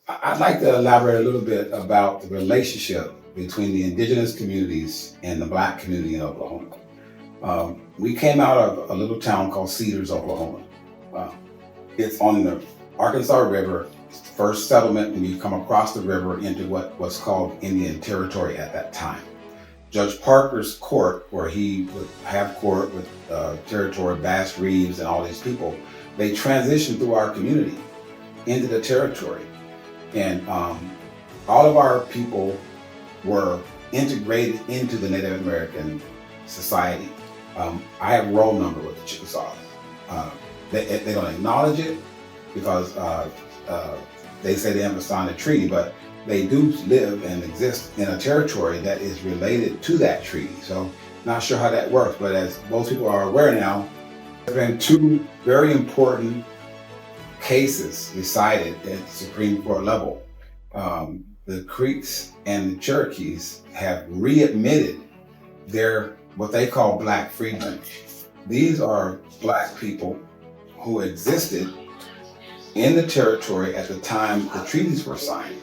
I'd like to elaborate a little bit about the relationship between the indigenous communities and the Black community in Oklahoma. We came out of a little town called Cedars, Oklahoma. Uh, it's on the Arkansas River. It's the first settlement when you come across the river into what was called Indian Territory at that time. Judge Parker's court, where he would have court with Territory, Bass Reeves, and all these people, they transitioned through our community into the territory. And all of our people were integrated into the Native American society. I have roll number with the Chickasaws. They don't acknowledge it because they say they haven't signed a treaty, but they do live and exist in a territory that is related to that treaty. So not sure how that works, but as most people are aware now, there have been two very important cases decided at the Supreme Court level. The Creeks and the Cherokees have readmitted their what they call Black freedmen. These are Black people who existed in the territory at the time the treaties were signed.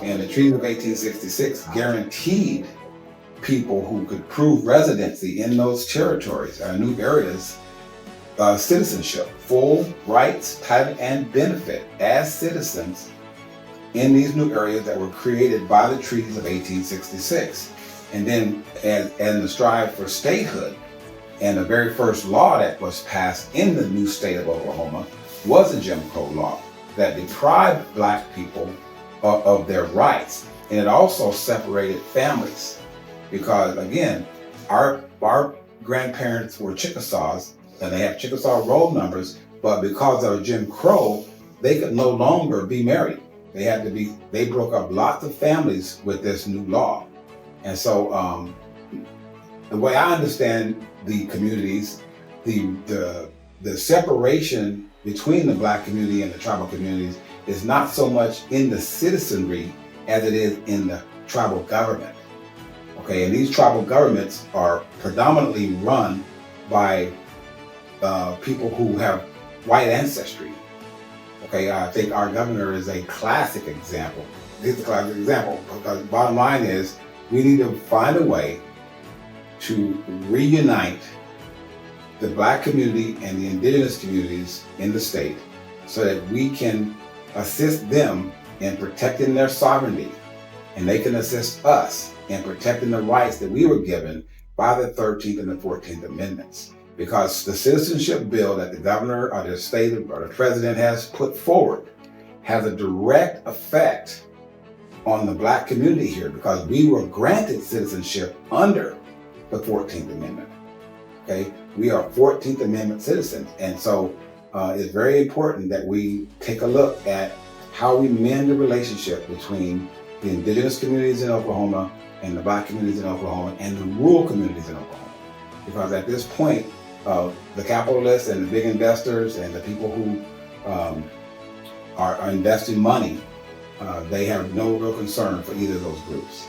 And the Treaty of 1866 guaranteed people who could prove residency in those territories, our new areas, citizenship, full rights, title, and benefit as citizens in these new areas that were created by the treaties of 1866. And then, and the strive for statehood, and the very first law that was passed in the new state of Oklahoma was the Jim Crow law that deprived Black people of their rights. And it also separated families because, again, our grandparents were Chickasaws, and they have Chickasaw roll numbers, but because of Jim Crow, they could no longer be married. They broke up lots of families with this new law. And so the way I understand the communities, the separation between the Black community and the tribal communities is not so much in the citizenry as it is in the tribal government. Okay, and these tribal governments are predominantly run by people who have white ancestry. Okay, I think our governor is a classic example. He's a classic example because the bottom line is we need to find a way to reunite the Black community and the indigenous communities in the state so that we can assist them in protecting their sovereignty, and they can assist us in protecting the rights that we were given by the 13th and the 14th Amendments. Because the citizenship bill that the governor or the state or the president has put forward has a direct effect on the Black community here because we were granted citizenship under the 14th Amendment. Okay, we are 14th Amendment citizens. And so it's very important that we take a look at how we mend the relationship between the indigenous communities in Oklahoma and the Black communities in Oklahoma and the rural communities in Oklahoma. Because at this point, the capitalists and the big investors and the people who are investing money, they have no real concern for either of those groups.